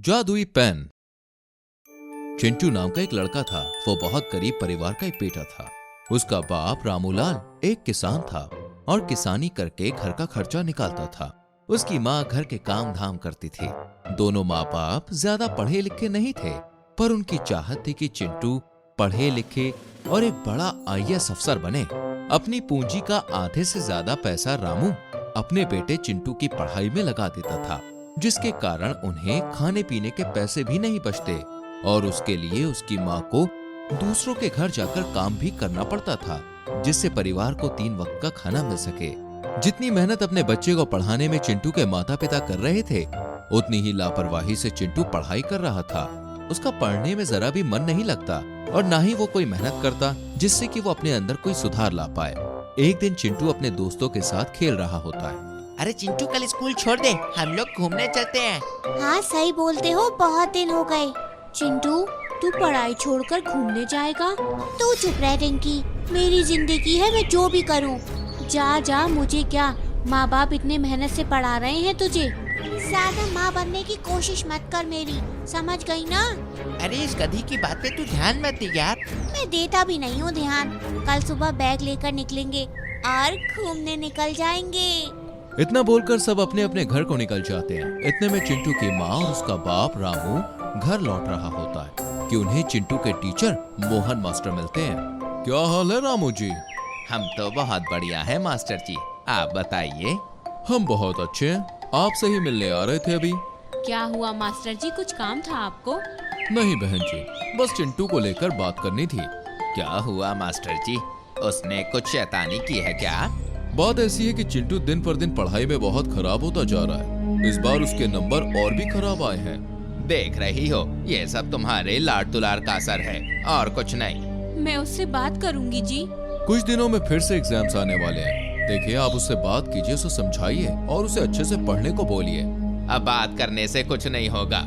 जादुई पेन। चिंटू नाम का एक लड़का था। वो बहुत गरीब परिवार का एक बेटा था। उसका बाप रामूलाल एक किसान था और किसानी करके घर का खर्चा निकालता था। उसकी माँ घर के काम धाम करती थी। दोनों माँ बाप ज्यादा पढ़े लिखे नहीं थे, पर उनकी चाहत थी कि चिंटू पढ़े लिखे और एक बड़ा आईएएस अफसर बने। अपनी पूंजी का आधे से ज्यादा पैसा रामू अपने बेटे चिंटू की पढ़ाई में लगा देता था, जिसके कारण उन्हें खाने पीने के पैसे भी नहीं बचते और उसके लिए उसकी माँ को दूसरों के घर जाकर काम भी करना पड़ता था, जिससे परिवार को 3 वक्त का खाना मिल सके। जितनी मेहनत अपने बच्चे को पढ़ाने में चिंटू के माता पिता कर रहे थे, उतनी ही लापरवाही से चिंटू पढ़ाई कर रहा था। उसका पढ़ने में जरा भी मन नहीं लगता और ना ही वो कोई मेहनत करता जिससे कि वो अपने अंदर कोई सुधार ला पाए। एक दिन चिंटू अपने दोस्तों के साथ खेल रहा होता है। अरे चिंटू, कल स्कूल छोड़ दे, हम लोग घूमने चलते हैं। हाँ सही बोलते हो, बहुत दिन हो गए। चिंटू, तू पढ़ाई छोड़कर घूमने जाएगा? तू चुप रह रिंकी, मेरी जिंदगी है, मैं जो भी करूँ। जा जा, मुझे क्या, माँ बाप इतने मेहनत से पढ़ा रहे हैं तुझे। ज्यादा माँ बनने की कोशिश मत कर मेरी, समझ गई ना? अरे इस गधी की बात पे तू ध्यान मत दे यार। मैं देता भी नहीं हूँ ध्यान। कल सुबह बैग लेकर निकलेंगे और घूमने निकल जाएंगे। इतना बोलकर सब अपने अपने घर को निकल जाते हैं। इतने में चिंटू की माँ और उसका बाप रामू घर लौट रहा होता है कि उन्हें चिंटू के टीचर मोहन मास्टर मिलते हैं। क्या हाल है रामू जी? हम तो बहुत बढ़िया है मास्टर जी, आप बताइए। हम बहुत अच्छे हैं, आपसे ही मिलने आ रहे थे अभी। क्या हुआ मास्टर जी, कुछ काम था आपको? नहीं बहन जी, बस चिंटू को लेकर बात करनी थी। क्या हुआ मास्टर जी, उसने कुछ शैतानी की है क्या? बात ऐसी है कि चिंटू दिन पर दिन पढ़ाई में बहुत खराब होता जा रहा है। इस बार उसके नंबर और भी खराब आए हैं। देख रही हो, ये सब तुम्हारे लाड दुलार का असर है और कुछ नहीं। मैं उससे बात करूंगी जी। कुछ दिनों में फिर से एग्जाम्स आने वाले हैं। देखिए, आप उससे बात कीजिए, उसे समझाइए और उसे अच्छे से पढ़ने को बोलिए। अब बात करने से कुछ नहीं होगा,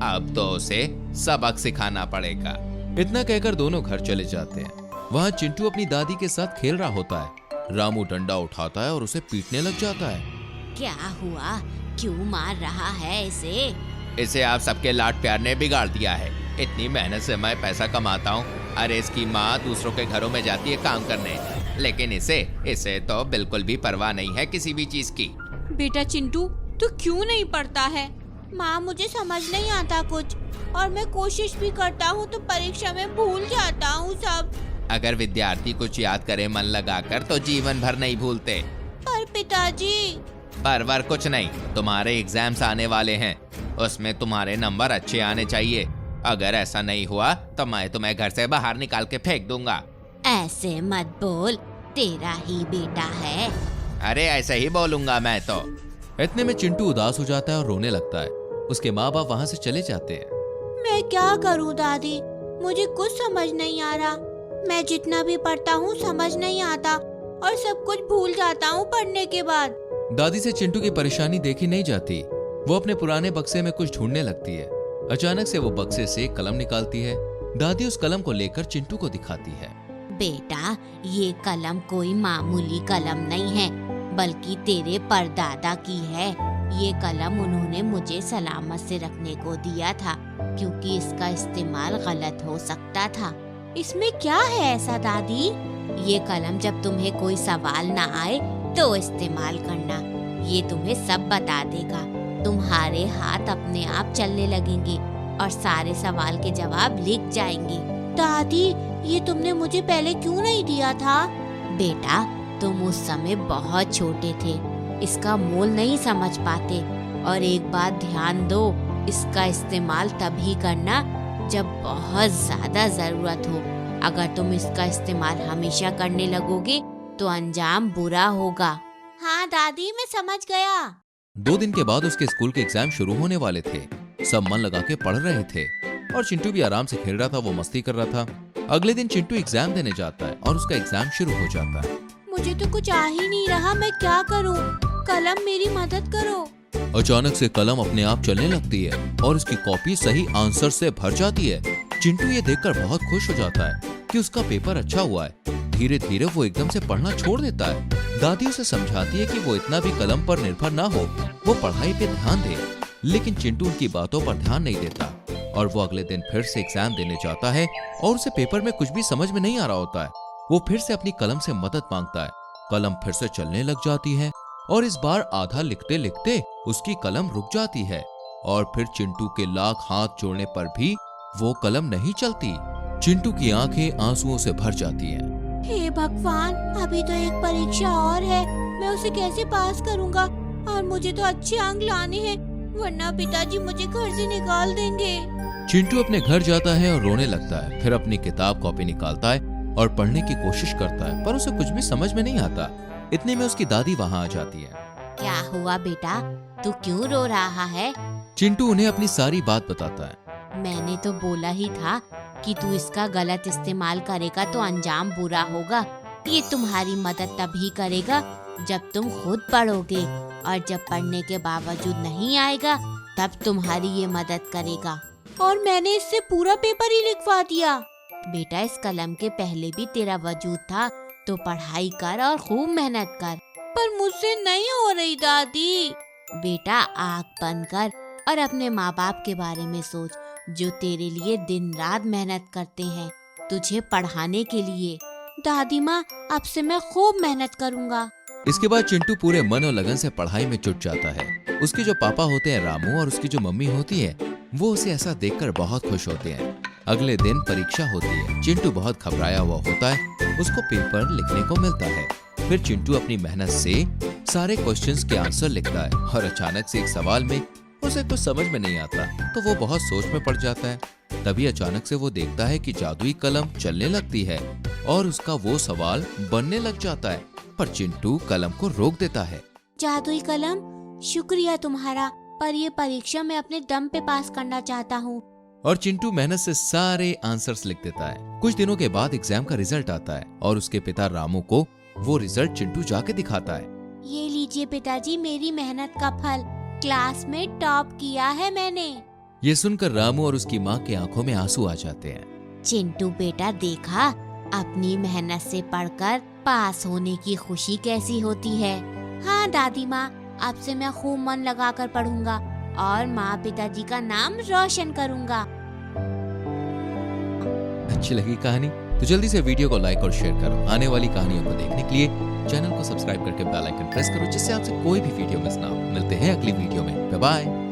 अब तो उसे सबक सिखाना पड़ेगा। इतना कहकर दोनों घर चले जाते हैं। वहाँ चिंटू अपनी दादी के साथ खेल रहा होता है। रामू डंडा उठाता है और उसे पीटने लग जाता है। क्या हुआ, क्यों मार रहा है इसे? इसे आप सबके लाड प्यार ने बिगाड़ दिया है। इतनी मेहनत से मैं पैसा कमाता हूँ। अरे इसकी माँ दूसरों के घरों में जाती है काम करने, लेकिन इसे तो बिल्कुल भी परवाह नहीं है किसी भी चीज की। बेटा चिंटू, तू क्यों नहीं पढ़ता है? माँ, मुझे समझ नहीं आता कुछ, और मैं कोशिश भी करता हूँ तो परीक्षा में भूल जाता हूँ सब। अगर विद्यार्थी कुछ याद करे मन लगाकर तो जीवन भर नहीं भूलते। पर पिताजी। पर कुछ नहीं, तुम्हारे एग्जाम्स आने वाले हैं, उसमें तुम्हारे नंबर अच्छे आने चाहिए। अगर ऐसा नहीं हुआ तो मैं तुम्हें घर से बाहर निकाल के फेंक दूंगा। ऐसे मत बोल, तेरा ही बेटा है। अरे ऐसे ही बोलूंगा मैं तो। इतने में चिंटू उदास हो जाता है और रोने लगता है। उसके माँ बाप वहाँ से चले जाते हैं। मैं क्या करूँ दादी, मुझे कुछ समझ नहीं आ रहा। मैं जितना भी पढ़ता हूँ समझ नहीं आता और सब कुछ भूल जाता हूँ पढ़ने के बाद। दादी से चिंटू की परेशानी देखी नहीं जाती। वो अपने पुराने बक्से में कुछ ढूंढने लगती है। अचानक से वो बक्से से एक कलम निकालती है। दादी उस कलम को लेकर चिंटू को दिखाती है। बेटा, ये कलम कोई मामूली कलम नहीं है, बल्कि तेरे परदादा की है। ये कलम उन्होंने मुझे सलामत से रखने को दिया था, क्योंकि इसका इस्तेमाल गलत हो सकता था। इसमें क्या है ऐसा दादी? ये कलम जब तुम्हें कोई सवाल ना आए तो इस्तेमाल करना, ये तुम्हें सब बता देगा। तुम्हारे हाथ अपने आप चलने लगेंगे और सारे सवाल के जवाब लिख जाएंगे। दादी, ये तुमने मुझे पहले क्यों नहीं दिया था? बेटा, तुम उस समय बहुत छोटे थे, इसका मोल नहीं समझ पाते। और एक बात ध्यान दो, इसका इस्तेमाल तभी करना जब बहुत ज्यादा जरूरत हो। अगर तुम इसका इस्तेमाल हमेशा करने लगोगे तो अंजाम बुरा होगा। हाँ दादी, मैं समझ गया। 2 दिन के बाद उसके स्कूल के एग्जाम शुरू होने वाले थे। सब मन लगा के पढ़ रहे थे और चिंटू भी आराम से खेल रहा था, वो मस्ती कर रहा था। अगले दिन चिंटू एग्जाम देने जाता है और उसका एग्जाम शुरू हो जाता है। मुझे तो कुछ आ ही नहीं रहा, मैं क्या करूं? कलम मेरी मदद करो। अचानक से कलम अपने आप चलने लगती है और उसकी कॉपी सही आंसर से भर जाती है। चिंटू ये देखकर बहुत खुश हो जाता है कि उसका पेपर अच्छा हुआ है। धीरे धीरे वो एकदम से पढ़ना छोड़ देता है। दादी उसे समझाती है कि वो इतना भी कलम पर निर्भर ना हो, वो पढ़ाई पे ध्यान दे। लेकिन चिंटू उनकी बातों पर ध्यान नहीं देता और वो अगले दिन फिर से एग्जाम देने जाता है और उसे पेपर में कुछ भी समझ में नहीं आ रहा होता है। वो फिर से अपनी कलम से मदद मांगता है। कलम फिर से चलने लग जाती है और इस बार आधा लिखते लिखते उसकी कलम रुक जाती है और फिर चिंटू के लाख हाथ जोड़ने पर भी वो कलम नहीं चलती। चिंटू की आंखें आंसुओं से भर जाती हैं। हे भगवान, अभी तो एक परीक्षा और है, मैं उसे कैसे पास करूंगा? और मुझे तो अच्छे अंक लाने हैं, वरना पिताजी मुझे घर से निकाल देंगे। चिंटू अपने घर जाता है और रोने लगता है। फिर अपनी किताब कॉपी निकालता है और पढ़ने की कोशिश करता है, पर उसे कुछ भी समझ में नहीं आता। इतने में उसकी दादी वहाँ आ जाती है। क्या हुआ बेटा, तू क्यों रो रहा है? चिंटू उन्हें अपनी सारी बात बताता है। मैंने तो बोला ही था कि तू इसका गलत इस्तेमाल करेगा तो अंजाम बुरा होगा। ये तुम्हारी मदद तभी करेगा जब तुम खुद पढ़ोगे, और जब पढ़ने के बावजूद नहीं आएगा तब तुम्हारी ये मदद करेगा। और मैंने इससे पूरा पेपर ही लिखवा दिया। बेटा, इस कलम के पहले भी तेरा वजूद था, तो पढ़ाई कर और खूब मेहनत कर। पर मुझसे नहीं हो रही दादी। बेटा, आँख बंद कर और अपने माँ बाप के बारे में सोच, जो तेरे लिए दिन रात मेहनत करते हैं तुझे पढ़ाने के लिए। दादी माँ, अब से मैं खूब मेहनत करूँगा। इसके बाद चिंटू पूरे मन और लगन से पढ़ाई में जुट जाता है। उसके जो पापा होते हैं रामू और उसकी जो मम्मी होती है वो उसे ऐसा देखकर बहुत खुश होते हैं। अगले दिन परीक्षा होती है। चिंटू बहुत घबराया हुआ होता है। उसको पेपर लिखने को मिलता है। फिर चिंटू अपनी मेहनत से सारे क्वेश्चंस के आंसर लिखता है और अचानक से एक सवाल में उसे कुछ समझ में नहीं आता, तो वो बहुत सोच में पड़ जाता है। तभी अचानक से वो देखता है कि जादुई कलम चलने लगती है और उसका वो सवाल बनने लग जाता है, पर चिंटू कलम को रोक देता है। जादुई कलम, शुक्रिया तुम्हारा, पर ये परीक्षा मैं अपने दम पे पास करना चाहता हूँ। और चिंटू मेहनत से सारे आंसर्स लिख देता है। कुछ दिनों के बाद एग्जाम का रिजल्ट आता है और उसके पिता रामू को वो रिजल्ट चिंटू जाके दिखाता है। ये लीजिए पिताजी, मेरी मेहनत का फल, क्लास में टॉप किया है मैंने। ये सुनकर रामू और उसकी माँ की आंखों में आंसू आ जाते हैं। चिंटू बेटा, देखा अपनी मेहनत से पढ़कर पास होने की खुशी कैसी होती है। हाँ दादी माँ, अब से मैं खूब मन लगाकर पढ़ूंगा और माँ पिताजी का नाम रोशन करूंगा। अच्छी लगी कहानी तो जल्दी से वीडियो को लाइक और शेयर करो। आने वाली कहानियों को देखने के लिए चैनल को सब्सक्राइब करके बेल आइकन प्रेस करो, जिससे आपसे कोई भी वीडियो मिस ना हो। मिलते हैं अगली वीडियो में। Bye bye.